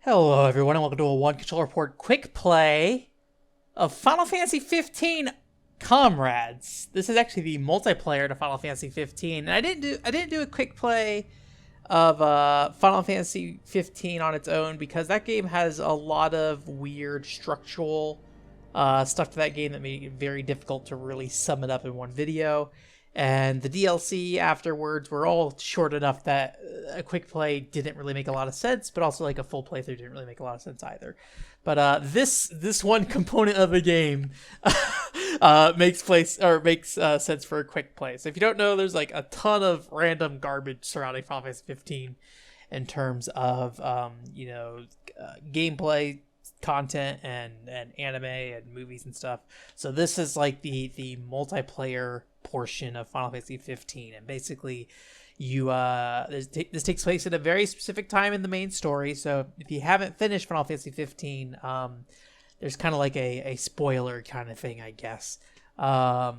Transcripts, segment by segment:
Hello everyone and welcome to a One Control Report quick play of Final Fantasy 15 Comrades. This is actually the multiplayer to Final Fantasy 15, and I didn't do a quick play of Final Fantasy 15 on its own because that game has a lot of weird structural stuff to that game that made it very difficult to really sum it up in one video. And the DLC afterwards were all short enough that a quick play didn't really make a lot of sense, but also like a full playthrough didn't really make a lot of sense either. But this one component of the game makes sense for a quick play. So if you don't know, there's like a ton of random garbage surrounding Final Fantasy 15 in terms of gameplay content and anime and movies and stuff. So this is like the multiplayer portion of Final Fantasy 15, and basically this takes place at a very specific time in the main story. So if you haven't finished Final Fantasy 15, there's kind of like a spoiler kind of thing, I guess. Yeah.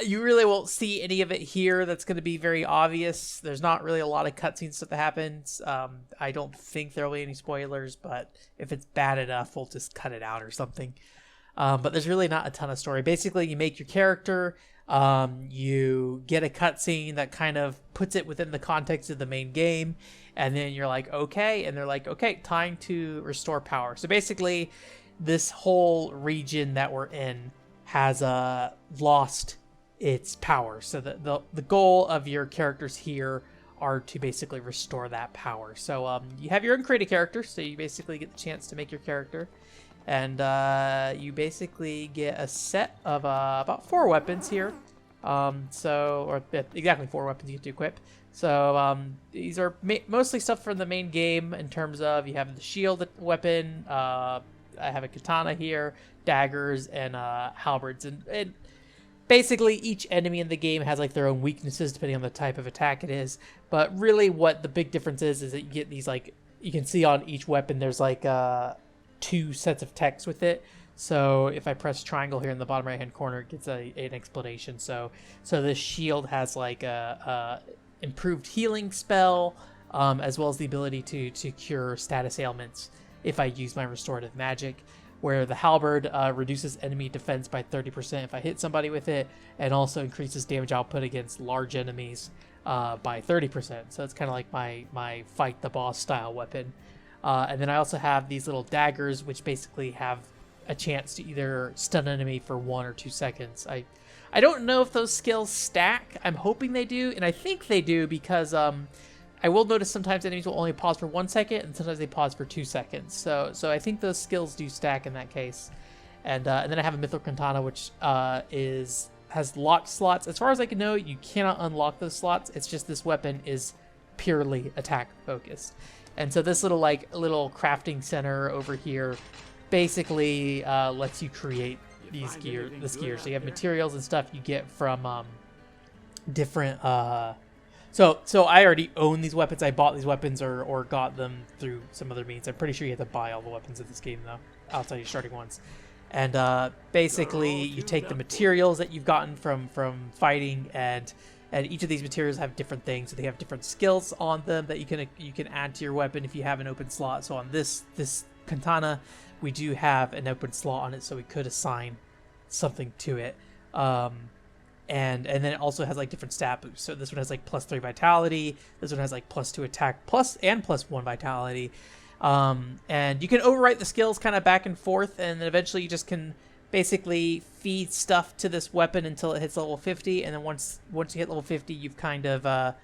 You really won't see any of it here. That's going to be very obvious. There's not really a lot of cutscene stuff that happens. I don't think there'll be any spoilers, but if it's bad enough, we'll just cut it out or something. But there's really not a ton of story. Basically, you make your character, you get a cutscene that kind of puts it within the context of the main game, and then you're like, okay, and they're like, okay, time to restore power. So basically, this whole region that we're in has lost its power. So the goal of your characters here are to basically restore that power. So you have your own created character, so you basically get the chance to make your character. And you basically get a set of about 4 weapons here. Exactly 4 weapons you get to equip. So these are mostly stuff from the main game in terms of you have the shield weapon. I have a katana here, daggers, and halberds. And basically each enemy in the game has like their own weaknesses depending on the type of attack it is. But really what the big difference is that you get these, like, you can see on each weapon there's like 2 sets of text with it. So if I press triangle here in the bottom right hand corner, it gets an explanation. So this shield has like a improved healing spell, as well as the ability to cure status ailments if I use my restorative magic, where the halberd reduces enemy defense by 30% if I hit somebody with it, and also increases damage output against large enemies by 30%. So it's kind of like my fight the boss style weapon. And then I also have these little daggers, which basically have a chance to either stun an enemy for 1 or 2 seconds. I don't know if those skills stack. I'm hoping they do, and I think they do because I will notice sometimes enemies will only pause for 1 second, and sometimes they pause for 2 seconds. So I think those skills do stack in that case. And then I have a Mythical Katana, which has locked slots. As far as I can know, you cannot unlock those slots. It's just this weapon is purely attack focused. And so this little crafting center over here basically lets you create this gear. So you have materials and stuff you get from different. So I already own these weapons. I bought these weapons or got them through some other means. I'm pretty sure you have to buy all the weapons in this game though, outside your starting ones. And basically you take the materials that you've gotten from fighting, and each of these materials have different things. So they have different skills on them that you can add to your weapon if you have an open slot. So on this katana, we do have an open slot on it, so we could assign something to it. And then it also has like different stat boosts. So this one has like +3 vitality. This one has like +2 attack and +1 vitality. And you can overwrite the skills kind of back and forth, and then eventually you just can basically feed stuff to this weapon until it hits level 50, and then once you hit level 50, you've kind of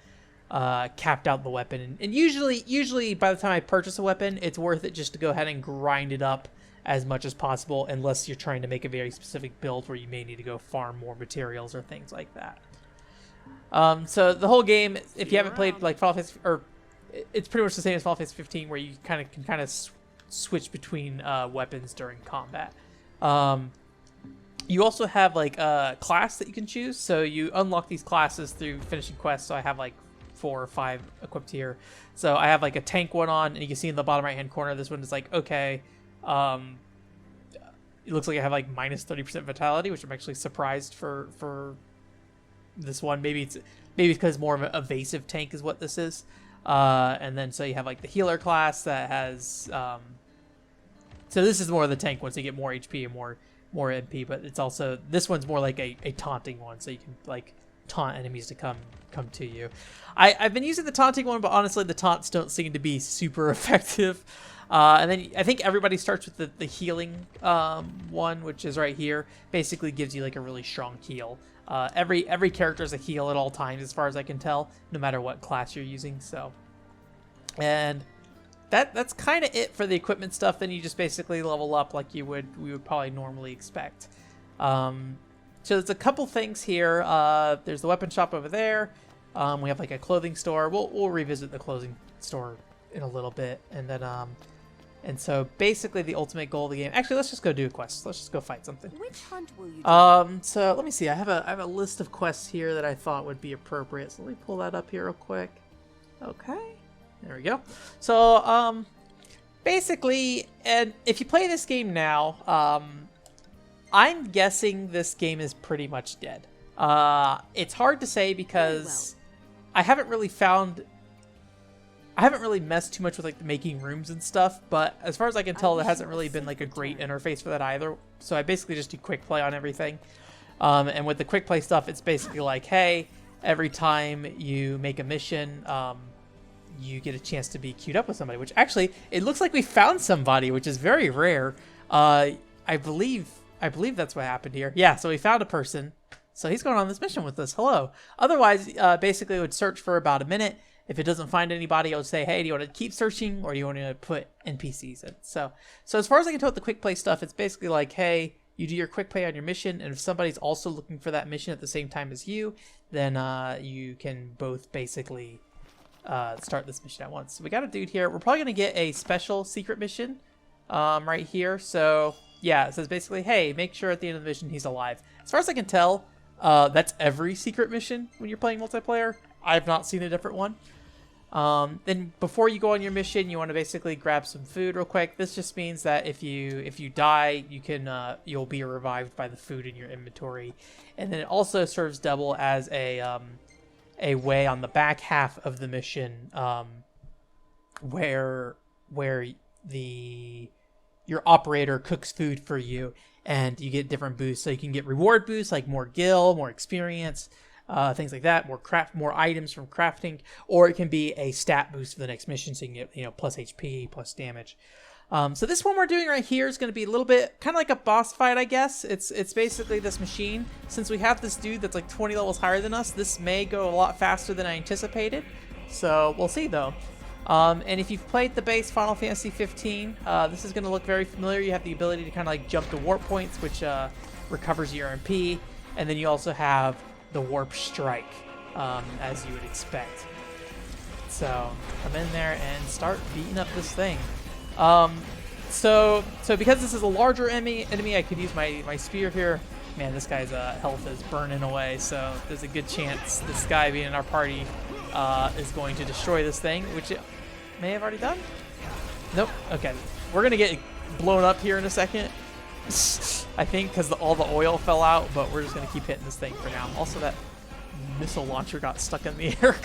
capped out the weapon. And usually by the time I purchase a weapon, it's worth it just to go ahead and grind it up as much as possible, unless you're trying to make a very specific build where you may need to go farm more materials or things like that. So the whole game, if you haven't played like Final Fantasy, or it's pretty much the same as Final Fantasy 15, where you can kind of switch between weapons during combat. You also have like a class that you can choose, so you unlock these classes through finishing quests. So I have like 4 or 5 equipped here. So I have like a tank one on, and you can see in the bottom right hand corner, this one is like, okay, it looks like I have like -30% vitality, which I'm actually surprised for this one. Maybe it's because more of an evasive tank is what this is. And then so you have like the healer class that has so this is more of the tank one, so you get more HP and more MP, but it's also, this one's more like a taunting one, so you can like taunt enemies to come to you. I've been using the taunting one, but honestly the taunts don't seem to be super effective. And then I think everybody starts with the healing one, which is right here. Basically gives you like a really strong heal. Every character is a heal at all times, as far as I can tell, no matter what class you're using. So, and that's kind of it for the equipment stuff. Then you just basically level up like we would probably normally expect. So there's a couple things here. There's the weapon shop over there. We have like a clothing store. We'll revisit the clothing store in a little bit, and then and so basically the ultimate goal of the game. Actually, let's just go do a quest. Let's just go fight something. Which hunt will you do? So let me see. I have a list of quests here that I thought would be appropriate. So let me pull that up here real quick. Okay. There we go. So, basically, and if you play this game now, I'm guessing this game is pretty much dead. It's hard to say because I haven't really messed too much with like the making rooms and stuff, but as far as I can tell, there hasn't really been like a great interface for that either. So I basically just do quick play on everything. And with the quick play stuff, it's basically like, hey, every time you make a mission, you get a chance to be queued up with somebody, which actually, it looks like we found somebody, which is very rare. I believe that's what happened here. Yeah, so we found a person. So he's going on this mission with us. Hello. Otherwise, basically it would search for about a minute. If it doesn't find anybody, it would say, hey, do you want to keep searching or do you want to put NPCs in? So as far as I can tell with the quick play stuff, it's basically like, hey, you do your quick play on your mission, and if somebody's also looking for that mission at the same time as you, then you can both basically start this mission at once. So we got a dude here. We're probably going to get a special secret mission right here. So yeah, it says basically, hey, make sure at the end of the mission he's alive. As far as I can tell, that's every secret mission when you're playing multiplayer. I've not seen a different one. Then before you go on your mission, you want to basically grab some food real quick. This just means that if you die, you can you'll be revived by the food in your inventory. And then it also serves double as a way on the back half of the mission, where your operator cooks food for you, and you get different boosts. So you can get reward boosts like more gil, more experience, things like that, more items from crafting, or it can be a stat boost for the next mission, so you can get plus HP, plus damage. So this one we're doing right here is going to be a little bit kind of like a boss fight, I guess. It's basically this machine. Since we have this dude that's like 20 levels higher than us, this may go a lot faster than I anticipated. So we'll see though. And if you've played the base Final Fantasy 15, this is going to look very familiar. You have the ability to kind of like jump to warp points, which recovers your MP. And then you also have the warp strike, as you would expect. So come in there and start beating up this thing. So because this is a larger enemy, I could use my spear here. Man, this guy's health is burning away, so there's a good chance this guy being in our party is going to destroy this thing, which it may have already done. Nope. Okay, we're gonna get blown up here in a second, I think, because all the oil fell out, but we're just gonna keep hitting this thing for now. Also, that missile launcher got stuck in the air.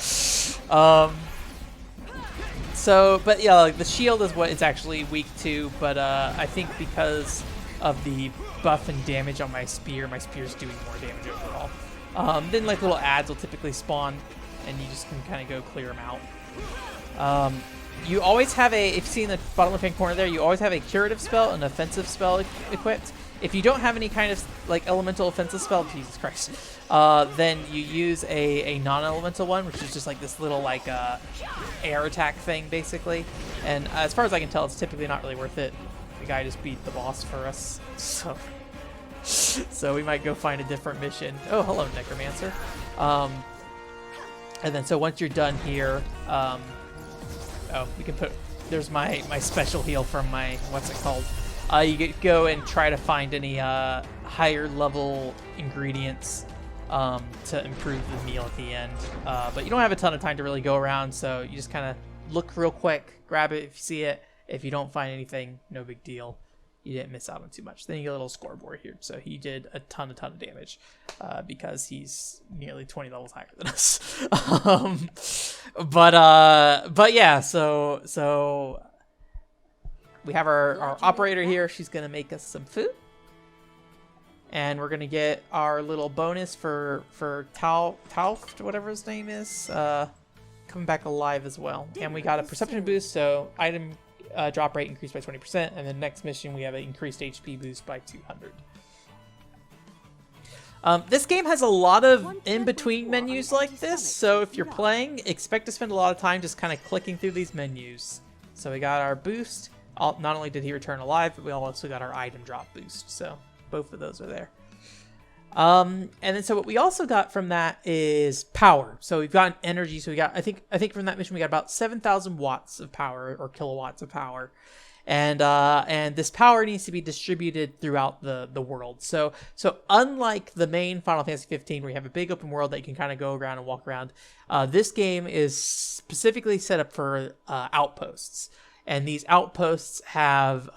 But yeah, like the shield is what it's actually weak to, but I think because of the buff and damage on my spear's doing more damage overall. Then like little ads will typically spawn, and you just can kind of go clear them out. You always have if you see in the bottom left-hand corner there, you always have a curative spell and offensive spell equipped. If you don't have any kind of like elemental offensive spell, Jesus Christ, then you use a non-elemental one, which is just like this little like air attack thing basically. And as far as I can tell, it's typically not really worth it. The guy just beat the boss for us, so we might go find a different mission. Oh, hello, Necromancer. And then so once you're done here, we can put. There's my special heal from my what's it called. You go and try to find any higher level ingredients to improve the meal at the end. But you don't have a ton of time to really go around, so you just kind of look real quick, grab it if you see it. If you don't find anything, no big deal. you didn't miss out on too much. Then you get a little scoreboard here. So he did a ton of damage because he's nearly 20 levels higher than us. But yeah, so we have our operator here. She's going to make us some food. And we're going to get our little bonus for Tauft, whatever his name is, coming back alive as well. And we got a perception boost, so item drop rate increased by 20%. And the next mission, we have an increased HP boost by 200. This game has a lot of in-between menus like this, so if you're playing, expect to spend a lot of time just kind of clicking through these menus. So we got our boost. Not only did he return alive, but we also got our item drop boost. So both of those are there. And then so what we also got from that is power. So we've got energy. So we got, I think from that mission we got about 7,000 watts of power, or kilowatts of power. And this power needs to be distributed throughout the world. So unlike the main Final Fantasy 15, where you have a big open world that you can kind of go around and walk around, this game is specifically set up for outposts. And these outposts have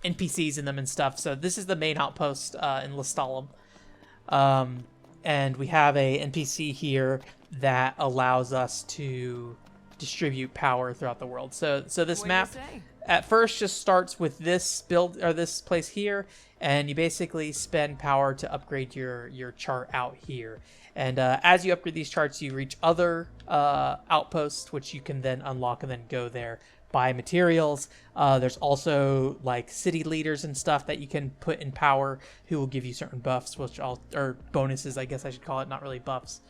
NPCs in them and stuff. So this is the main outpost in Lestalem. And we have a NPC here that allows us to distribute power throughout the world. So this map at first just starts with this build, or this place here, and you basically spend power to upgrade your chart out here. And as you upgrade these charts, you reach other outposts, which you can then unlock and then go there, buy materials. There's also like city leaders and stuff that you can put in power who will give you certain buffs, or bonuses, I guess I should call it, not really buffs.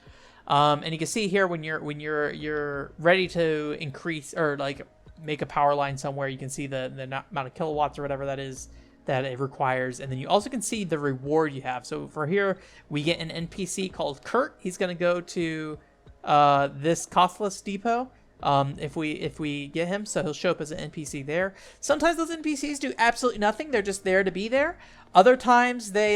And you can see here when you're ready to increase or like make a power line somewhere, you can see the amount of kilowatts or whatever that is that it requires, and then you also can see the reward you have. So for here we get an NPC called Kurt. He's going to go to this costless depot if we get him, so he'll show up as an NPC there. Sometimes those NPCs do absolutely nothing, they're just there to be there. Other times they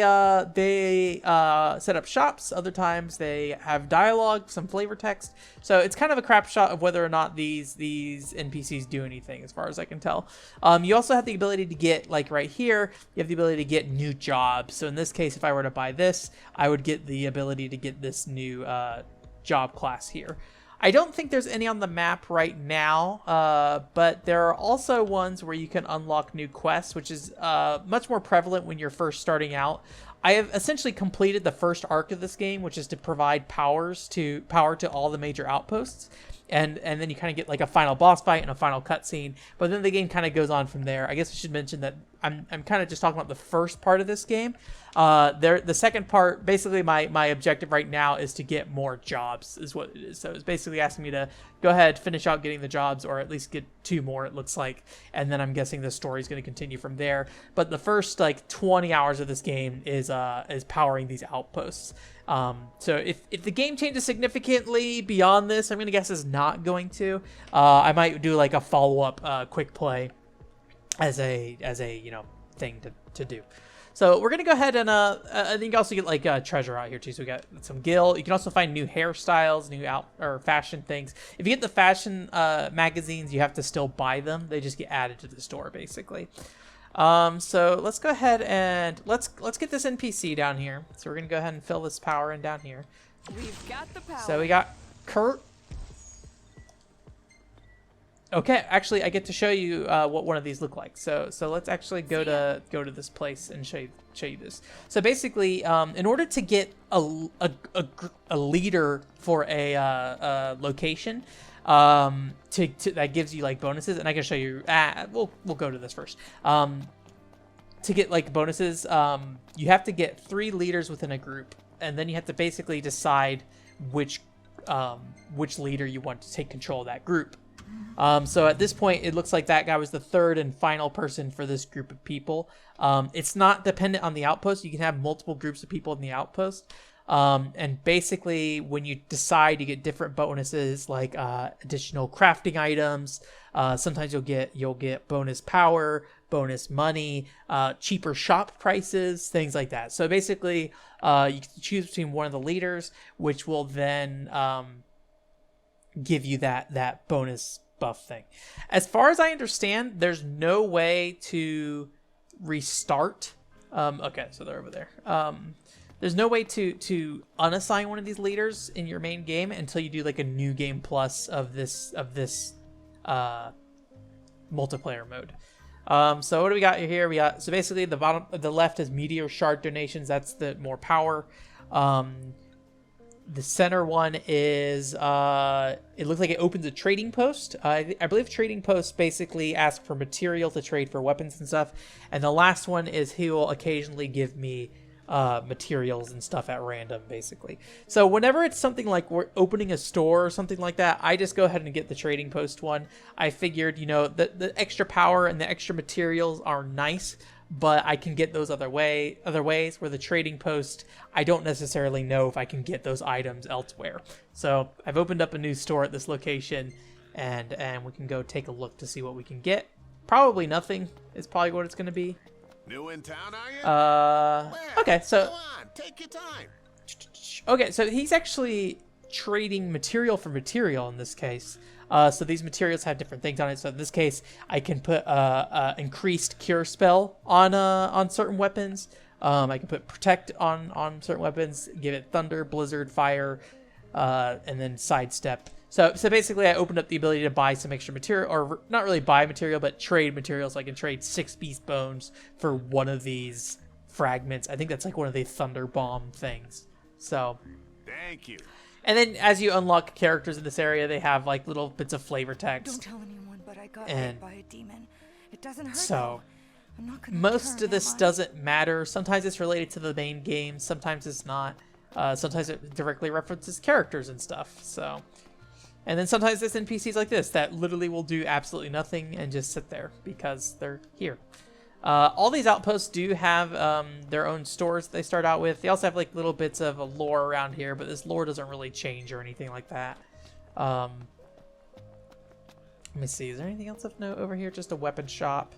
set up shops. Other times they have dialogue, some flavor text. So it's kind of a crap shot of whether or not these NPCs do anything, as far as I can tell. You also have the ability to get, like right here, you have the ability to get new jobs. So in this case, if I were to buy this, I would get the ability to get this new job class here. I don't think there's any on the map right now, but there are also ones where you can unlock new quests, which is much more prevalent when you're first starting out. I have essentially completed the first arc of this game, which is to provide power to all the major outposts. And then you kind of get like a final boss fight and a final cutscene, but then the game kind of goes on from there. I guess I should mention that I'm kind of just talking about the first part of this game. The second part, basically my objective right now is to get more jobs, is what it is. So it's basically asking me to go ahead, finish out getting the jobs, or at least get 2 more, it looks like. And then I'm guessing the story is going to continue from there. But the first like 20 hours of this game is powering these outposts. So if the game changes significantly beyond this, I'm going to guess it's not going to. I might do like a follow-up quick play as a thing to do. So we're going to go ahead and I think you also get like treasure out here too. So we got some gil. You can also find new hairstyles, new fashion things. If you get the fashion magazines, you have to still buy them. They just get added to the store basically. So let's go ahead and let's get this NPC down here. So we're gonna go ahead and fill this power in down here. We've got the power. So we got Kurt. Okay, actually I get to show you what one of these look like. So let's actually go to this place and show you this. So basically, in order to get a leader for a location, that gives you like bonuses, and I can show you. We'll go to this first. To get like bonuses, you have to get 3 leaders within a group, and then you have to basically decide which leader you want to take control of that group. So at this point, it looks like that guy was the 3rd and final person for this group of people. It's not dependent on the outpost. You can have multiple groups of people in the outpost. And basically, when you decide, you get different bonuses like additional crafting items. Sometimes you'll get bonus power, bonus money, cheaper shop prices, things like that. So basically, you can choose between one of the leaders, which will then give you that bonus buff thing. As far as I understand, there's no way to restart. Okay, so they're over there. There's no way to unassign one of these leaders in your main game until you do like a new game plus of this multiplayer mode. So what do we got here? We got, so basically the left is meteor shard donations. That's the more power. The center one is, it looks like it opens a trading post. I believe trading posts basically ask for material to trade for weapons and stuff. And the last one is he will occasionally give me materials and stuff at random, basically. So whenever it's something like we're opening a store or something like that, I just go ahead and get the trading post one. I figured, you know, the extra power and the extra materials are nice, but I can get those other ways. Where the trading post, I don't necessarily know if I can get those items elsewhere. So I've opened up a new store at this location, and we can go take a look to see what we can get. Probably nothing is probably what it's going to be. New in town, are you? Okay, so Go on, take your time. okay, so he's actually trading material for material in this case. So these materials have different things on it. So in this case, I can put increased cure spell on certain weapons. I can put protect on certain weapons, give it thunder, blizzard, fire, and then sidestep. So basically, I opened up the ability to buy some extra material, or not really buy material, but trade materials. So I can trade 6 beast bones for one of these fragments. I think that's like one of the thunder bomb things. So Thank you. and then as you unlock characters in this area, they have like little bits of flavor text. Don't tell anyone, but I got And hit by a demon. It doesn't hurt. So though. I'm not gonna most return, of this am I? doesn't matter. Sometimes it's related to the main game. Sometimes it's not. Sometimes it directly references characters and stuff. So, and then sometimes there's NPCs like this that literally will do absolutely nothing and just sit there because they're here. All these outposts do have their own stores they start out with. They also have like little bits of a lore around here, but this lore doesn't really change or anything like that. Let me see. Is there anything else of note over here? Just a weapon shop.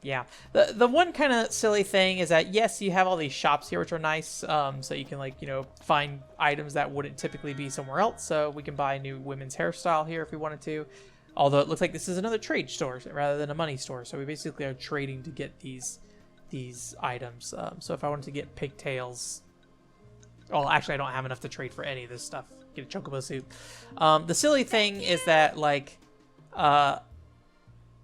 Yeah. The one kind of silly thing is that, yes, you have all these shops here, which are nice. So you can, like, you know, find items that wouldn't typically be somewhere else. So we can buy a new women's hairstyle here if we wanted to. Although it looks like this is another trade store rather than a money store. So we basically are trading to get these items. So if I wanted to get pigtails... Well, actually, I don't have enough to trade for any of this stuff. Get a chocobo soup. The silly thing is that, like...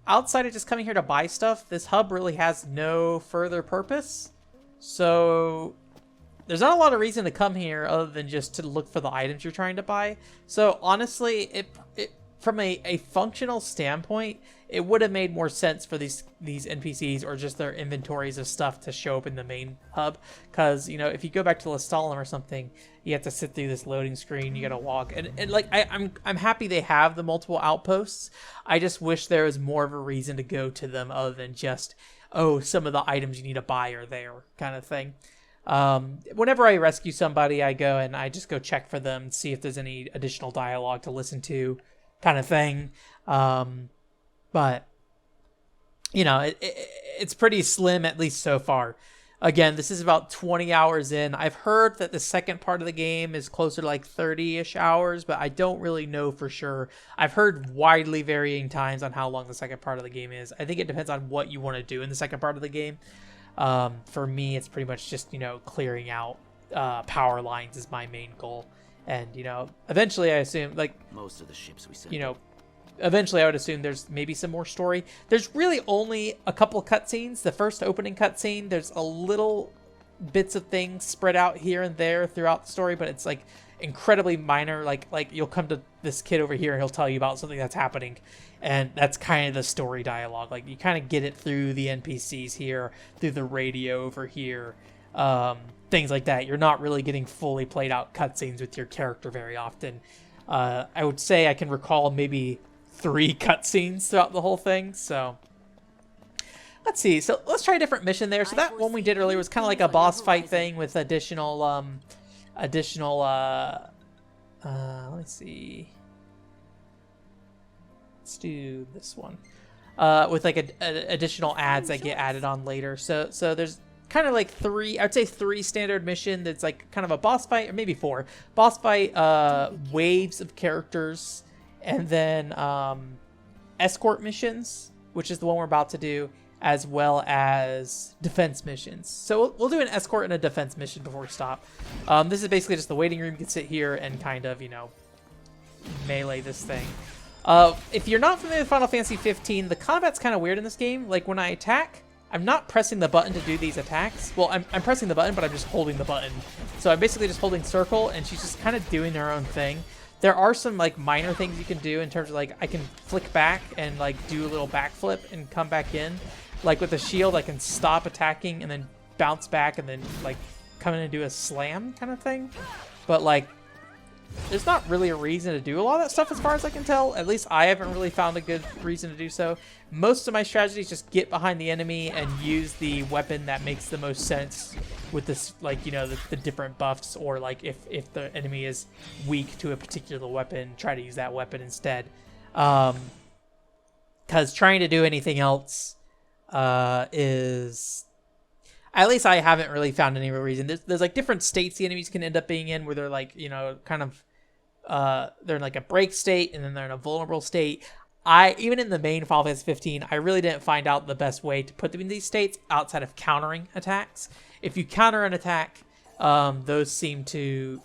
outside of just coming here to buy stuff, this hub really has no further purpose. So there's not a lot of reason to come here other than just to look for the items you're trying to buy. So honestly, it from a functional standpoint, it would have made more sense for these NPCs or just their inventories of stuff to show up in the main hub. Because, you know, if you go back to Lestalem or something, you have to sit through this loading screen. You gotta walk, and like I'm happy they have the multiple outposts. I just wish there was more of a reason to go to them other than just, oh, some of the items you need to buy are there kind of thing. Whenever I rescue somebody, I go and I just go check for them, see if there's any additional dialogue to listen to, kind of thing. But you know, it's pretty slim, at least so far. Again, this is about 20 hours in. I've heard that the second part of the game is closer to like 30-ish hours, but I don't really know for sure. I've heard widely varying times on how long the second part of the game is. I think it depends on what you want to do in the second part of the game. For me, it's pretty much just, you know, clearing out power lines is my main goal. And, you know, eventually I assume, like, Most of the ships we sent. you know, eventually I would assume there's maybe some more story. There's really only a couple cutscenes. The first opening cutscene, there's a little bits of things spread out here and there throughout the story, but it's like incredibly minor. Like you'll come to this kid over here and he'll tell you about something that's happening, and that's kind of the story dialogue. Like, you kind of get it through the NPCs here, through the radio over here, things like that. You're not really getting fully played out cutscenes with your character very often. I would say I can recall maybe 3 cutscenes throughout the whole thing. So let's see. So let's try a different mission there. So that one we did earlier was kind of like a boss fight thing with additional let me see. Let's do this one. With like additional ads that get added on later. So there's kind of like 3, I would say 3 standard mission that's like kind of a boss fight, or maybe 4 boss fight, waves of characters, and then escort missions, which is the one we're about to do, as well as defense missions. So we'll do an escort and a defense mission before we stop. This is basically just the waiting room. You can sit here and kind of, you know, melee this thing. If you're not familiar with Final Fantasy 15, the combat's kind of weird in this game. Like when I attack, I'm not pressing the button to do these attacks. Well, I'm pressing the button, but I'm just holding the button. So I'm basically just holding circle, and she's just kind of doing her own thing. There are some like minor things you can do in terms of like I can flick back and like do a little backflip and come back in. Like with the shield, I can stop attacking and then bounce back and then like come in and do a slam kind of thing. But like, there's not really a reason to do a lot of that stuff as far as I can tell. At least I haven't really found a good reason to do so. Most of my strategy is just get behind the enemy and use the weapon that makes the most sense with this, like, you know, the different buffs, or like if the enemy is weak to a particular weapon, try to use that weapon instead. Because trying to do anything else is... At least I haven't really found any real reason. There's like different states the enemies can end up being in, where they're like, you know, kind of, they're in like a break state, and then they're in a vulnerable state. Even in the main Final Fantasy 15, I really didn't find out the best way to put them in these states outside of countering attacks. If you counter an attack, those seem to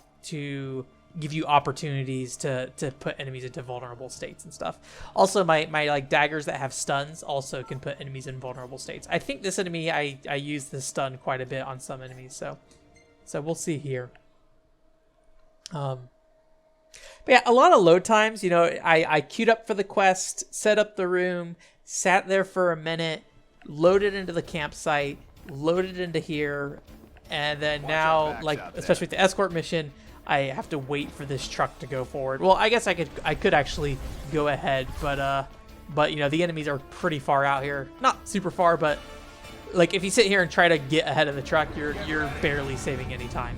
give you opportunities to put enemies into vulnerable states and stuff. Also, my like daggers that have stuns also can put enemies in vulnerable states. I think this enemy, I use the stun quite a bit on some enemies, so we'll see here. But yeah, a lot of load times. You know, I queued up for the quest, set up the room, sat there for a minute, loaded into the campsite, loaded into here, and then now, like, especially with the escort mission, I have to wait for this truck to go forward. Well, I guess I could actually go ahead, but you know, the enemies are pretty far out here. Not super far, but like if you sit here and try to get ahead of the truck, you're barely saving any time.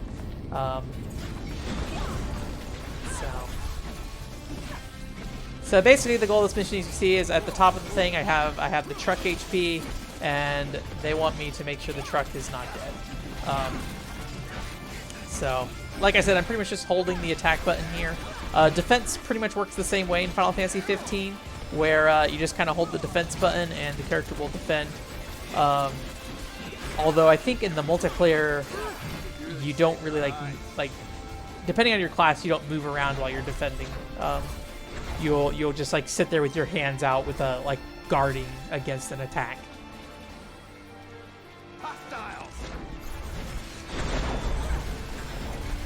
So basically, the goal of this mission, as you see, is at the top of the thing. I have the truck HP, and they want me to make sure the truck is not dead. So, like I said, I'm pretty much just holding the attack button here. Defense pretty much works the same way in Final Fantasy 15, where you just kind of hold the defense button and the character will defend. Although I think in the multiplayer, you don't really like depending on your class, you don't move around while you're defending. You'll just like sit there with your hands out with a like guarding against an attack.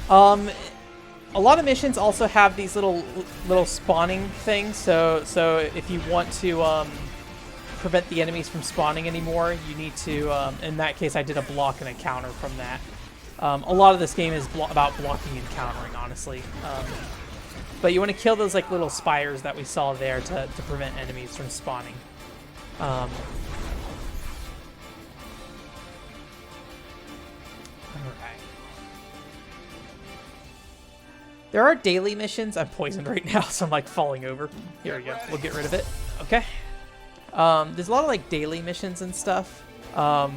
A lot of missions also have these little spawning things. So if you want to prevent the enemies from spawning anymore, you need to. In that case, I did a block and a counter from that. A lot of this game is about blocking and countering, honestly. But you want to kill those like little spires that we saw there to prevent enemies from spawning. Alright. There are daily missions. I'm poisoned right now, so I'm like falling over. Here we go. We'll get rid of it. Okay. There's a lot of like daily missions and stuff. Well,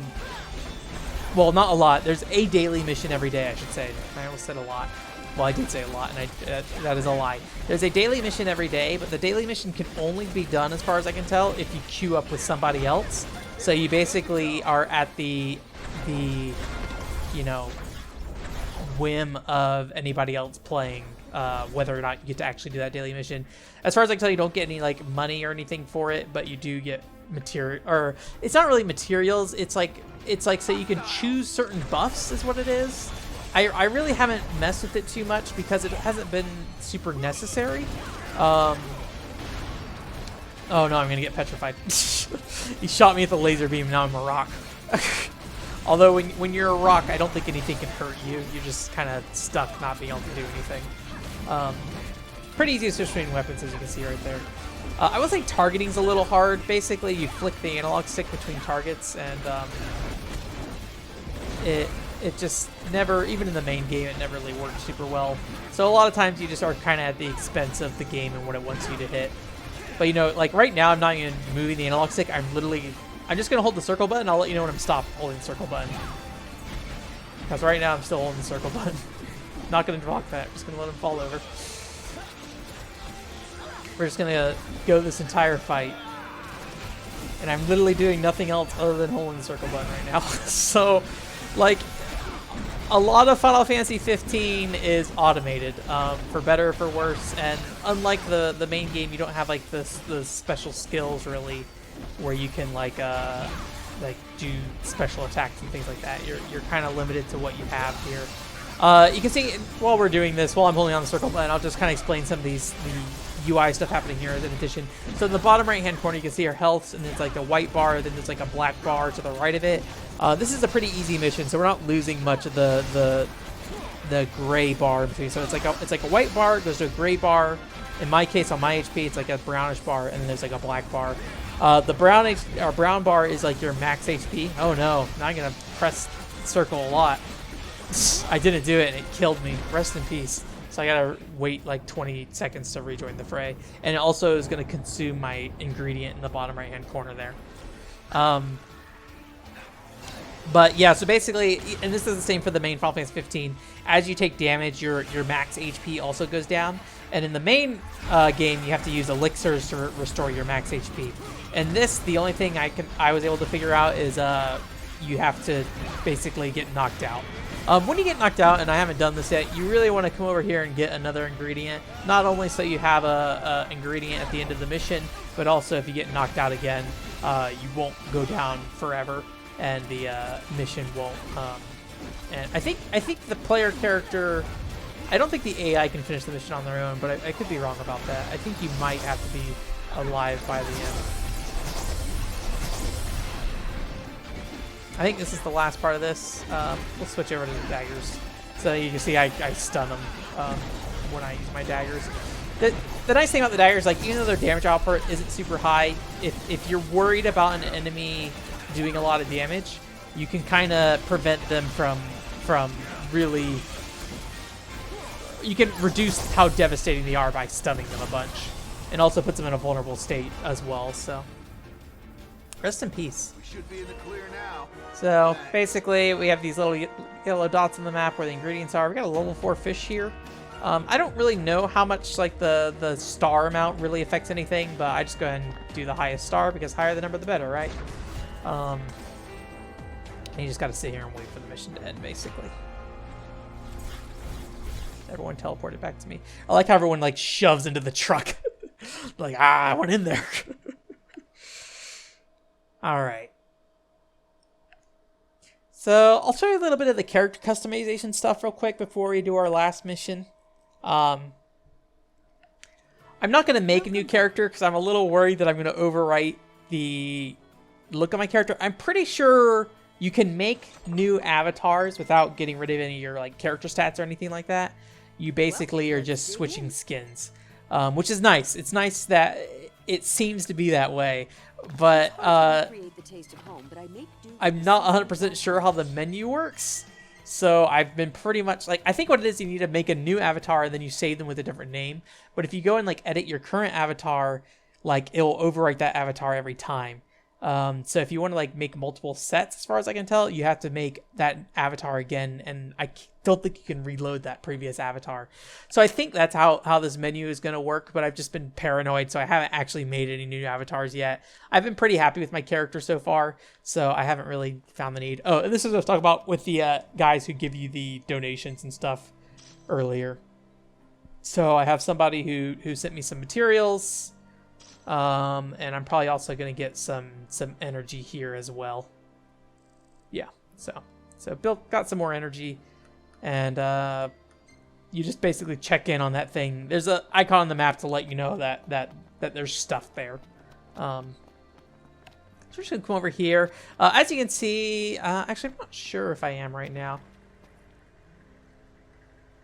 not a lot. There's a daily mission every day, I should say. I almost said a lot. Well, I did say a lot, and that is a lie. There's a daily mission every day, but the daily mission can only be done, as far as I can tell, if you queue up with somebody else. So you basically are at the you know, whim of anybody else playing, whether or not you get to actually do that daily mission. As far as I can tell, you don't get any like money or anything for it, but you do get material, or it's not really materials. It's like so you can choose certain buffs is what it is. I really haven't messed with it too much because it hasn't been super necessary. Oh no, I'm gonna get petrified. He shot me with a laser beam, now I'm a rock. Although when you're a rock, I don't think anything can hurt you. You're just kind of stuck not being able to do anything. Pretty easy to switch between weapons, as you can see right there. I would say targeting's a little hard. Basically, you flick the analog stick between targets, and it just never, even in the main game, it never really works super well. So a lot of times you just are kind of at the expense of the game and what it wants you to hit. But you know, like right now, I'm not even moving the analog stick. I'm just gonna hold the circle button. I'll let you know when I'm stopped holding the circle button. Because right now I'm still holding the circle button. Not gonna block that. I'm just gonna let him fall over. We're just gonna go this entire fight. and I'm literally doing nothing else other than holding the circle button right now. So, like, a lot of Final Fantasy 15 is automated, for better or for worse, and unlike the main game, you don't have like the special skills really, where you can like do special attacks and things like that. You're kind of limited to what you have here. You can see while we're doing this, while I'm holding on the circle button, I'll just kind of explain some of the UI stuff happening here in addition. So in the bottom right hand corner, you can see our health, and it's like a white bar, then there's like a black bar to the right of it. This is a pretty easy mission, so we're not losing much of the gray bar in between. So it's like a white bar, goes to a gray bar. In my case, on my HP, it's like a brownish bar, and then there's like a black bar. The brown bar is like your max HP. Oh no, now I'm gonna press circle a lot. I didn't do it, and it killed me. Rest in peace. So I gotta wait like 20 seconds to rejoin the fray. And it also is gonna consume my ingredient in the bottom right hand corner there. But yeah, so basically, and this is the same for the main Final Fantasy 15, as you take damage, your max HP also goes down. And in the main game, you have to use elixirs to restore your max HP. And this, the only thing I was able to figure out is you have to basically get knocked out. When you get knocked out, and I haven't done this yet, you really want to come over here and get another ingredient. Not only so you have a ingredient at the end of the mission, but also if you get knocked out again, you won't go down forever, and the mission won't. And I think the player character, I don't think the AI can finish the mission on their own, but I could be wrong about that. I think you might have to be alive by the end. I think this is the last part of this. We'll switch over to the daggers. So you can see I stun them when I use my daggers. The nice thing about the daggers, like, even though their damage output isn't super high, if you're worried about an enemy doing a lot of damage, you can kind of prevent them from really... You can reduce how devastating they are by stunning them a bunch. And also puts them in a vulnerable state as well, so... Rest in peace. We should be in the clear now. So basically, we have these little yellow dots on the map where the ingredients are. We got a level 4 fish here. I don't really know how much like the star amount really affects anything, but I just go ahead and do the highest star because higher the number the better, right? And you just got to sit here and wait for the mission to end, basically. Everyone teleported back to me. I like how everyone like shoves into the truck. Like, I went in there. All right. So I'll show you a little bit of the character customization stuff real quick before we do our last mission. I'm not going to make a new character because I'm a little worried that I'm going to overwrite the look of my character. I'm pretty sure you can make new avatars without getting rid of any of your like character stats or anything like that. You basically are just switching skins, which is nice. It's nice that it seems to be that way. But I'm not 100% sure how the menu works. So I've been pretty much like, I think what it is, you need to make a new avatar and then you save them with a different name. But if you go and like edit your current avatar, like it'll overwrite that avatar every time. So if you want to like make multiple sets, as far as I can tell, you have to make that avatar again, and I don't think you can reload that previous avatar. So I think that's how this menu is going to work, but I've just been paranoid, so I haven't actually made any new avatars yet. I've been pretty happy with my character so far, so I haven't really found the need. Oh, and this is what I was talking about with the guys who give you the donations and stuff earlier. So I have somebody who sent me some materials. And I'm probably also going to get some energy here as well. Yeah, so got some more energy, and you just basically check in on that thing. There's an icon on the map to let you know that there's stuff there. So we're just gonna come over here. As you can see, actually I'm not sure if I am right now.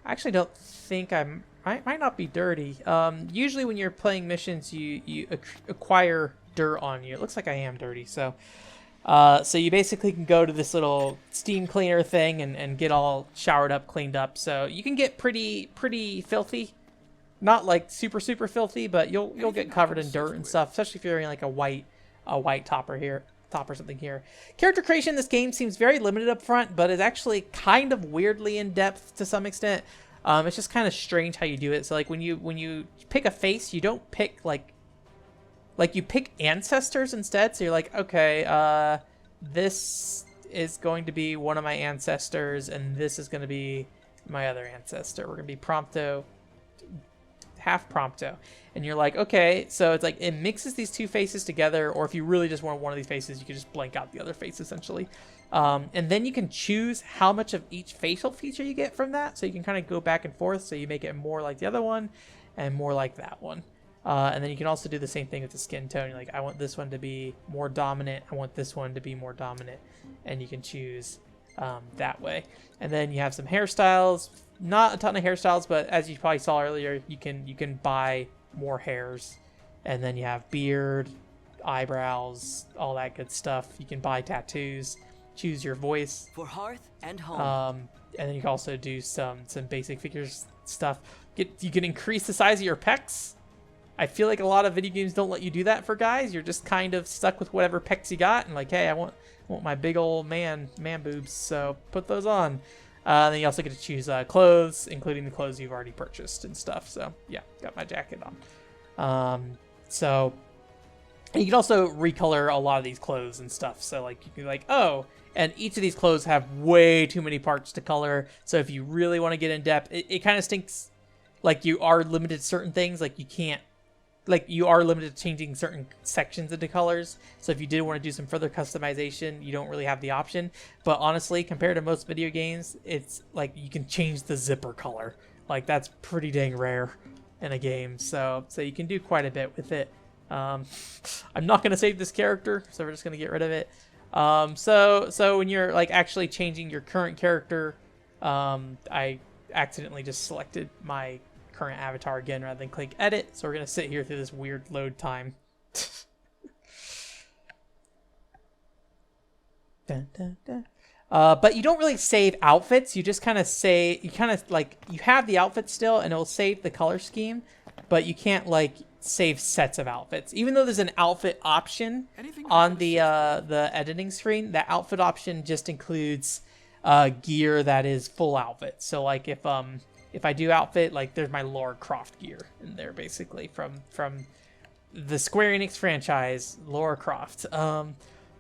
I actually don't think I'm. I might not be dirty. Usually when you're playing missions, you acquire dirt on you. It looks like I am dirty. So you basically can go to this little steam cleaner thing and get all showered up, cleaned up. So you can get pretty filthy. Not like super filthy, but you'll get covered in dirt and stuff, especially if you're wearing like a white top or something here. Character creation in this game seems very limited up front, but is actually kind of weirdly in depth to some extent. It's just kind of strange how you do it. So like when you pick a face, you don't pick like like you pick ancestors instead. So you're like, okay, this is going to be one of my ancestors, and this is going to be my other ancestor. We're going to be Prompto, half Prompto. And you're like, okay, so it's like it mixes these two faces together, or if you really just want one of these faces, you can just blank out the other face essentially. And then you can choose how much of each facial feature you get from that. So you can kind of go back and forth. So you make it more like the other one and more like that one. And then you can also do the same thing with the skin tone. You're like, I want this one to be more dominant. I want this one to be more dominant. And you can choose that way. And then you have some hairstyles. Not a ton of hairstyles, but as you probably saw earlier, you can buy more hairs. And then you have beard, eyebrows, all that good stuff. You can buy tattoos. Choose your voice. For hearth and home. And then you can also do some basic figures stuff. You can increase the size of your pecs. I feel like a lot of video games don't let you do that for guys. You're just kind of stuck with whatever pecs you got, and like, hey, I want my big old man boobs, so put those on. Then you also get to choose clothes, including the clothes you've already purchased and stuff. So yeah, got my jacket on. And you can also recolor a lot of these clothes and stuff. So like you can be like, oh, and each of these clothes have way too many parts to color. So if you really want to get in depth, it kind of stinks. Like you are limited to certain things. Like you can't. Like you are limited to changing certain sections into colors. So if you did want to do some further customization, you don't really have the option. But honestly, compared to most video games, it's like you can change the zipper color. Like that's pretty dang rare in a game. So you can do quite a bit with it. I'm not going to save this character, so we're just going to get rid of it. So when you're like actually changing your current character, I accidentally just selected my current avatar again rather than click edit, so we're gonna sit here through this weird load time. Dun, dun, dun. But you don't really save outfits. You just kind of you have the outfit still, and it'll save the color scheme, but you can't like save sets of outfits. Even though there's an outfit option on the editing screen, that outfit option just includes gear that is full outfit. So like if I do outfit, like there's my Lara Croft gear in there basically from the Square Enix franchise, Lara Croft.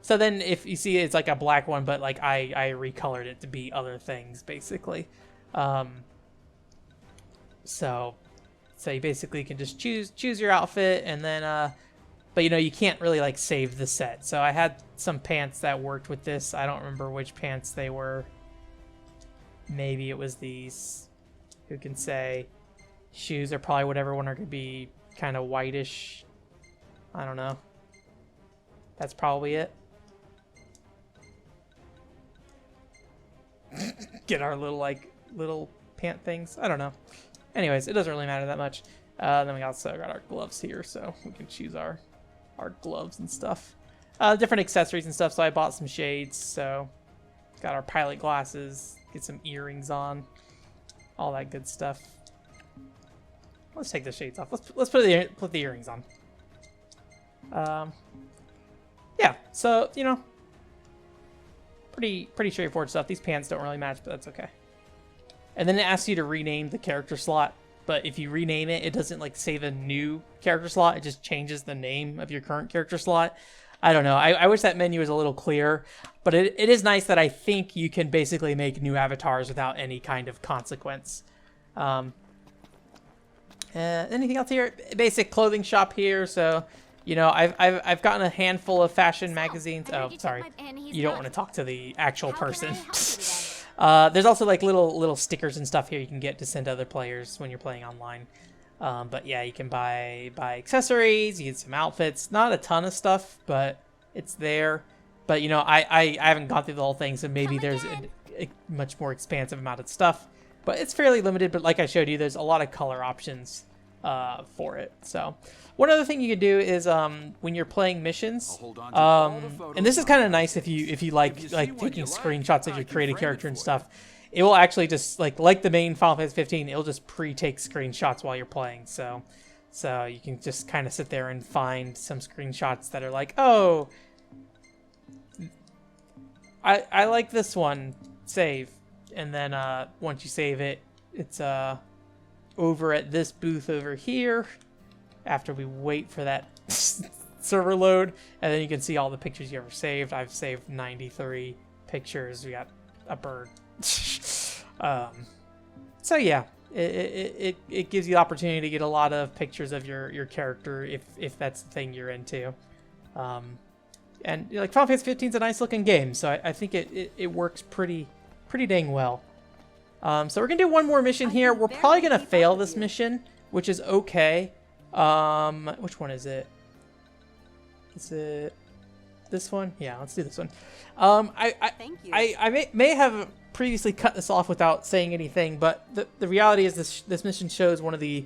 So then if you see it's like a black one, but like I recolored it to be other things basically. So you basically can just choose your outfit, and then but you know you can't really like save the set. So I had some pants that worked with this. I don't remember which pants they were. Maybe it was these. Who can say? Shoes are probably whatever one are going to be kind of whitish. I don't know. That's probably it. Get our little pant things. I don't know. Anyways, it doesn't really matter that much. Then we also got our gloves here, so we can choose our gloves and stuff. Different accessories and stuff. So I bought some shades. So got our pilot glasses. Get some earrings on. All that good stuff. Let's take the shades off. Let's put the earrings on. Yeah. So you know, pretty straightforward stuff. These pants don't really match, but that's okay. And then it asks you to rename the character slot. But if you rename it, it doesn't like save a new character slot. It just changes the name of your current character slot. I don't know. I wish that menu was a little clearer, but it is nice that I think you can basically make new avatars without any kind of consequence. Anything else here? Basic clothing shop here. So, you know, I've gotten a handful of fashion magazines. Oh, sorry. You don't want to talk to the actual person. There's also like little stickers and stuff here you can get to send to other players when you're playing online. But yeah, you can buy accessories, you get some outfits, not a ton of stuff, but it's there. But you know, I haven't gone through the whole thing, so maybe there's a much more expansive amount of stuff. But it's fairly limited, but like I showed you, there's a lot of color options for it. So one other thing you could do is when you're playing missions, and this is kind of nice if you like taking screenshots of your created character and stuff. It will actually just like the main Final Fantasy 15. It'll just pre-take screenshots while you're playing. So you can just kind of sit there and find some screenshots that are like, oh, I like this one. Save, and then once you save it, it's over at this booth over here. After we wait for that server load, and then you can see all the pictures you ever saved. I've saved 93 pictures. We got a bird. So yeah, it gives you the opportunity to get a lot of pictures of your character if that's the thing you're into. And like Final Fantasy 15 is a nice looking game, so I think it works pretty dang well. So we're gonna do one more mission here. We're probably gonna fail this mission, which is okay. Which one is it? Is it this one? Yeah, let's do this one. Thank you. I may have previously cut this off without saying anything, but the reality is this mission shows one of the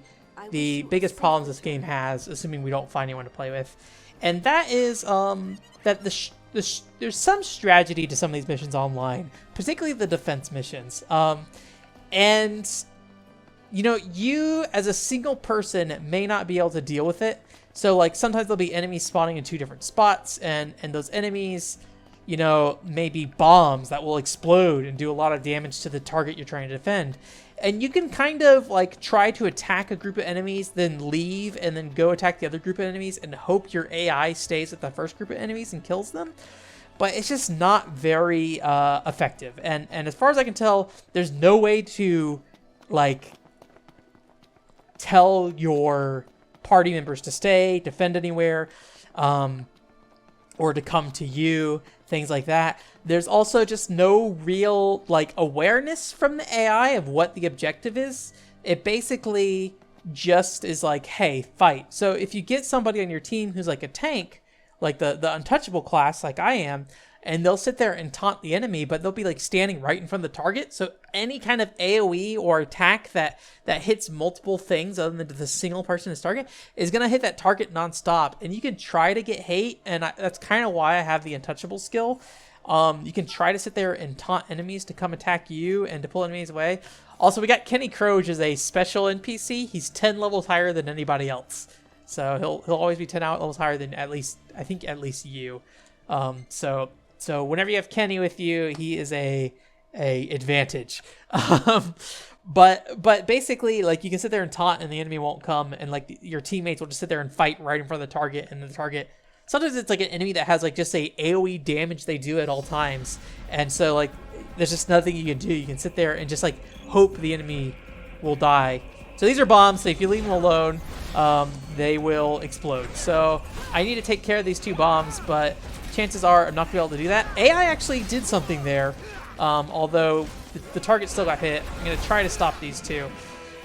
biggest problems this game has, assuming we don't find anyone to play with, and that is that there's some strategy to some of these missions online, particularly the defense missions. And you know, you as a single person may not be able to deal with it. So like sometimes there'll be enemies spawning in 2 different spots, and those enemies, you know, may be bombs that will explode and do a lot of damage to the target you're trying to defend. And you can kind of like try to attack a group of enemies, then leave, and then go attack the other group of enemies and hope your AI stays with the first group of enemies and kills them. But it's just not very effective. And as far as I can tell, there's no way to like tell your party members to stay, defend anywhere, or to come to you, things like that. There's also just no real like awareness from the AI of what the objective is. It basically just is like, hey, fight. So if you get somebody on your team who's like a tank, like the untouchable class like I am, and they'll sit there and taunt the enemy, but they'll be like standing right in front of the target. So any kind of AoE or attack that hits multiple things other than the single person's target is going to hit that target nonstop. And you can try to get hate, and that's kind of why I have the untouchable skill. You can try to sit there and taunt enemies to come attack you and to pull enemies away. Also, we got Kenny Crow, which is a special NPC. He's 10 levels higher than anybody else. So he'll always be 10 levels higher than at least you. So whenever you have Kenny with you, he is a advantage. But basically, like, you can sit there and taunt and the enemy won't come, and like your teammates will just sit there and fight right in front of the target, and the target, sometimes it's like an enemy that has like just a AoE damage they do at all times, and so like there's just nothing you can do. You can sit there and just like hope the enemy will die. So these are bombs, so if you leave them alone, they will explode. So I need to take care of these 2 bombs, but chances are I'm not going to be able to do that. AI actually did something there, although the target still got hit. I'm going to try to stop these 2.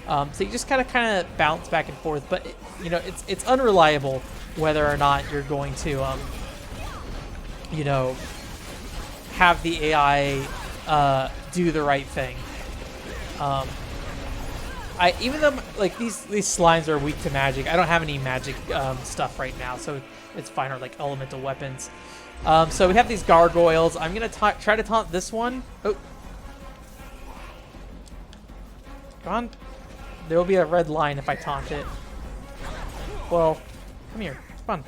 So you just kind of bounce back and forth, but you know, it's unreliable whether or not you're going to, you know, have the AI do the right thing. Even though like these slimes are weak to magic, I don't have any magic stuff right now, so it's fine, or like elemental weapons. So we have these gargoyles. I'm gonna try to taunt this one. Oh, come on! There will be a red line if I taunt it. Well, come here. Come on.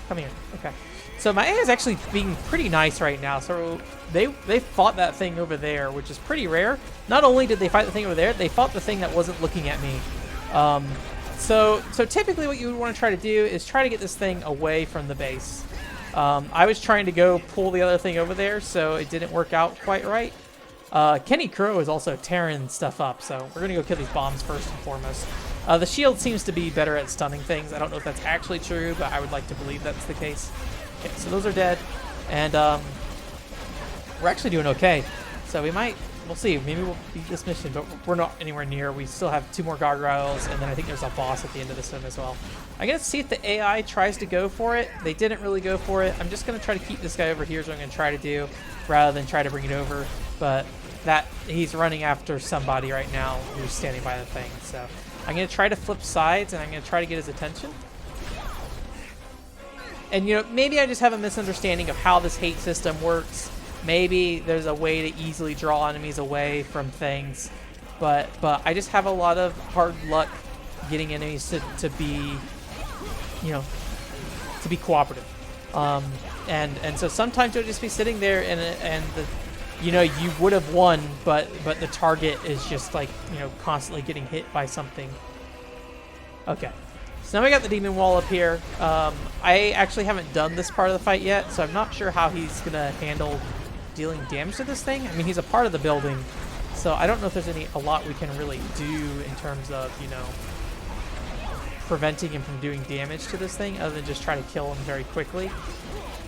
Come here. Okay. So my AI is actually being pretty nice right now. So they fought that thing over there, which is pretty rare. Not only did they fight the thing over there, they fought the thing that wasn't looking at me. So typically what you would want to try to do is try to get this thing away from the base. I was trying to go pull the other thing over there, so it didn't work out quite right. Kenny Crow is also tearing stuff up, so we're going to go kill these bombs first and foremost. The shield seems to be better at stunning things. I don't know if that's actually true, but I would like to believe that's the case. Okay, so those are dead, and we're actually doing okay. So we'll see. Maybe we'll beat this mission, but we're not anywhere near. We still have 2 more gargoyles, and then I think there's a boss at the end of this one as well. I'm going to see if the AI tries to go for it. They didn't really go for it. I'm just going to try to keep this guy over here is what I'm going to try to do, rather than try to bring it over. But he's running after somebody right now who's standing by the thing. So I'm going to try to flip sides, and I'm going to try to get his attention. And, you know, maybe I just have a misunderstanding of how this hate system works. Maybe there's a way to easily draw enemies away from things. But I just have a lot of hard luck getting enemies to be, you know, to be cooperative. And so sometimes you'll just be sitting there and you know, you would have won, but the target is just like, you know, constantly getting hit by something. Okay. So now we got the demon wall up here. I actually haven't done this part of the fight yet, so I'm not sure how he's gonna handle dealing damage to this thing. I mean, he's a part of the building, so I don't know if there's a lot we can really do in terms of, you know, preventing him from doing damage to this thing, other than just try to kill him very quickly.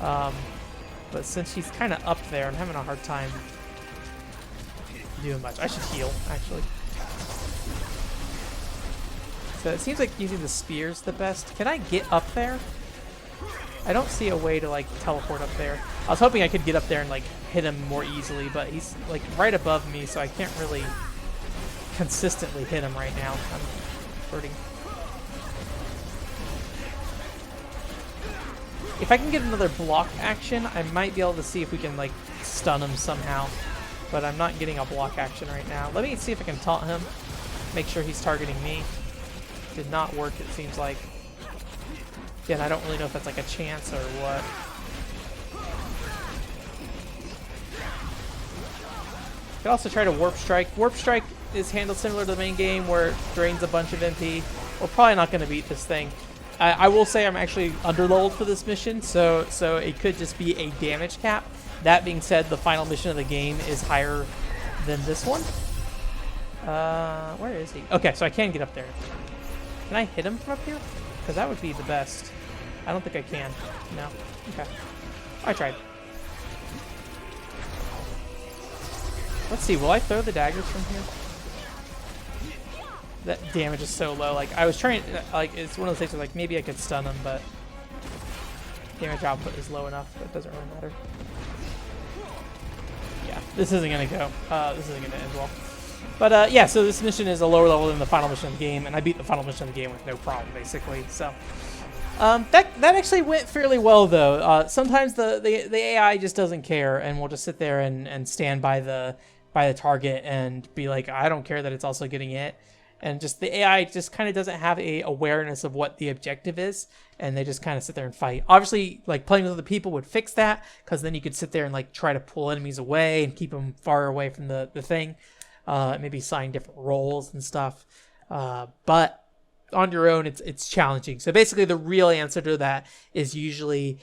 But since he's kind of up there, I'm having a hard time doing much. I should heal, actually. So it seems like using the spear's the best. Can I get up there? I don't see a way to, like, teleport up there. I was hoping I could get up there and, like, hit him more easily, but he's, like, right above me, so I can't really consistently hit him right now. I'm hurting. If I can get another block action, I might be able to see if we can, like, stun him somehow. But I'm not getting a block action right now. Let me see if I can taunt him. Make sure he's targeting me. Did not work, it seems like. Again, I don't really know if that's like a chance or what. You can also try to Warp Strike. Warp Strike is handled similar to the main game where it drains a bunch of MP. We're probably not going to beat this thing. I will say I'm actually underleveled for this mission, so it could just be a damage cap. That being said, the final mission of the game is higher than this one. Where is he? Okay, so I can get up there. Can I hit him from up here? Because that would be the best. I don't think I can. No. Okay. I tried. Let's see. Will I throw the daggers from here? That damage is so low. Like, I was trying, like, it's one of those things where, like, maybe I could stun him, but damage output is low enough that it doesn't really matter. Yeah, this isn't going to go. This isn't going to end well. But, yeah, so this mission is a lower level than the final mission of the game, and I beat the final mission of the game with no problem, basically. So, that actually went fairly well, though. Sometimes the AI just doesn't care, and will just sit there and stand by the target and be like, I don't care that it's also getting hit. And just the AI just kind of doesn't have a awareness of what the objective is, and they just kind of sit there and fight. Obviously, like, playing with other people would fix that, because then you could sit there and, like, try to pull enemies away and keep them far away from the thing. Maybe assign different roles and stuff. But on your own, it's challenging. So basically, the real answer to that is usually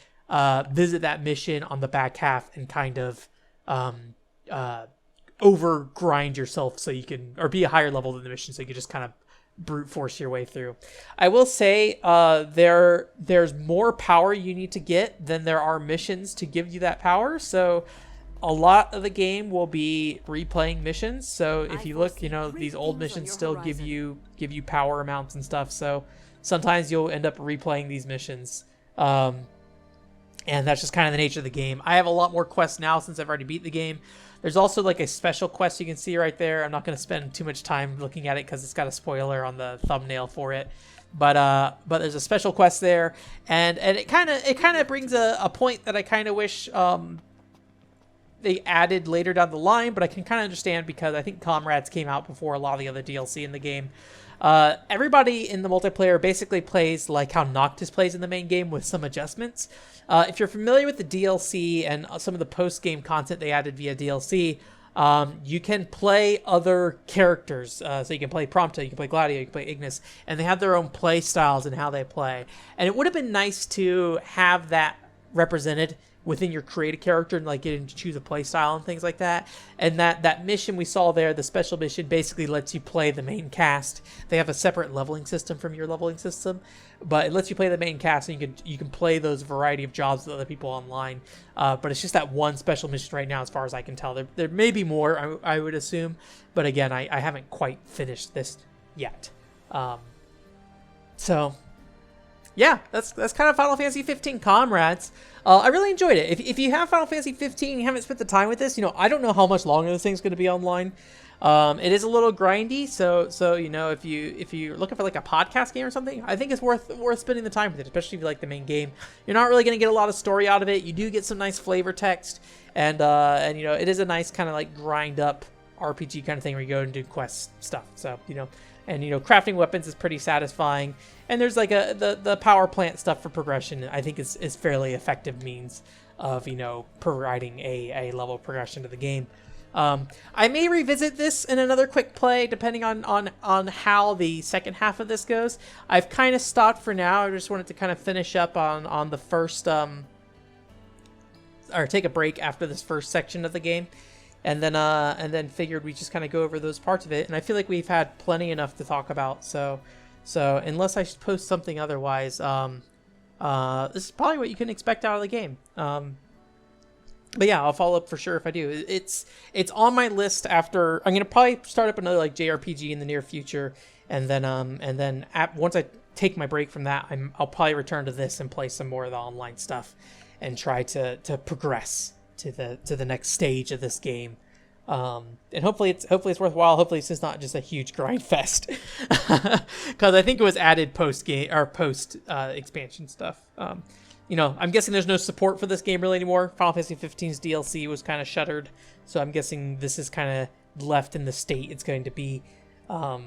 visit that mission on the back half and kind of over grind yourself so you can, or be a higher level than the mission so you can just kind of brute force your way through. I will say there's more power you need to get than there are missions to give you that power. So a lot of the game will be replaying missions. So if you look, you know, these old missions still give you power amounts and stuff. So sometimes you'll end up replaying these missions. And that's just kind of the nature of the game. I have a lot more quests now since I've already beat the game. There's also like a special quest you can see right there. I'm not going to spend too much time looking at it because it's got a spoiler on the thumbnail for it. But there's a special quest there, and it kind of brings a point that I kind of wish they added later down the line. But I can kind of understand because I think Comrades came out before a lot of the other DLC in the game. Everybody in the multiplayer basically plays like how Noctis plays in the main game with some adjustments. If you're familiar with the DLC and some of the post-game content they added via DLC, you can play other characters. So you can play Prompto, you can play Gladio, you can play Ignis, and they have their own play styles and how they play. And it would have been nice to have that represented within your created character and like getting to choose a play style and things like that. And that mission we saw there, the special mission, basically lets you play the main cast. They have a separate leveling system from your leveling system, but it lets you play the main cast, and you can play those variety of jobs with other people online. But it's just that one special mission right now, as far as I can tell. There may be more, I would assume, but again, I haven't quite finished this yet. So yeah, that's kind of Final Fantasy 15 Comrades. I really enjoyed it. If you have Final Fantasy 15 and you haven't spent the time with this, you know, I don't know how much longer this thing's going to be online. It is a little grindy, so you know, if you're looking for like a podcast game or something, I think it's worth spending the time with it, especially if you like the main game. You're not really going to get a lot of story out of it. You do get some nice flavor text, and you know, it is a nice kind of like grind up RPG kind of thing where you go and do quest stuff. So, you know, and you know, crafting weapons is pretty satisfying. And there's like the power plant stuff for progression. I think is fairly effective means of, you know, providing a level of progression to the game. I may revisit this in another quick play, depending on how the second half of this goes. I've kind of stopped for now. I just wanted to kind of finish up on the first, or take a break after this first section of the game, and then figured we just kind of go over those parts of it. And I feel like we've had plenty enough to talk about. So unless I post something otherwise, this is probably what you can expect out of the game. But yeah, I'll follow up for sure if I do. It's on my list after. I'm gonna probably start up another like JRPG in the near future, and then once I take my break from that, I'll probably return to this and play some more of the online stuff, and try to progress to the next stage of this game. And hopefully it's worthwhile. Hopefully it's just not just a huge grind fest, because I think it was added post expansion stuff. I'm guessing there's no support for this game really anymore. Final Fantasy 15's DLC was kind of shuttered, so I'm guessing this is kind of left in the state it's going to be. But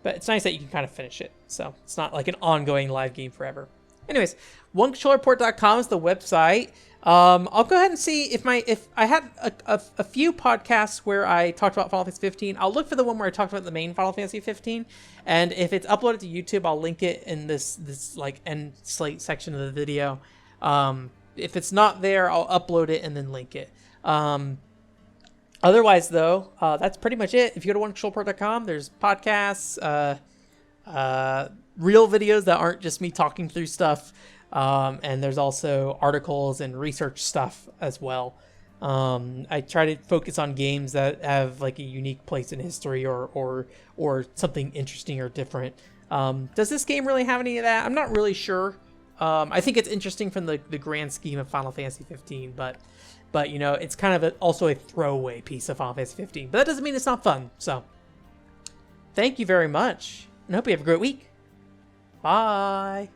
it's nice that you can kind of finish it, so it's not like an ongoing live game forever. Anyways, OneControllerPort.com is the website. I'll go ahead and see if I had a few podcasts where I talked about Final Fantasy 15. I'll look for the one where I talked about the main Final Fantasy 15, and if it's uploaded to YouTube, I'll link it in this like end slate section of the video. If it's not there, I'll upload it and then link it. Otherwise, though, that's pretty much it. If you go to OneControllerPort.com, there's podcasts, real videos that aren't just me talking through stuff. And there's also articles and research stuff as well. I try to focus on games that have like a unique place in history or something interesting or different. Does this game really have any of that? I'm not really sure. I think it's interesting from the grand scheme of Final Fantasy 15, but it's kind of also a throwaway piece of Final Fantasy 15. But that doesn't mean it's not fun. So, thank you very much, and hope you have a great week. Bye.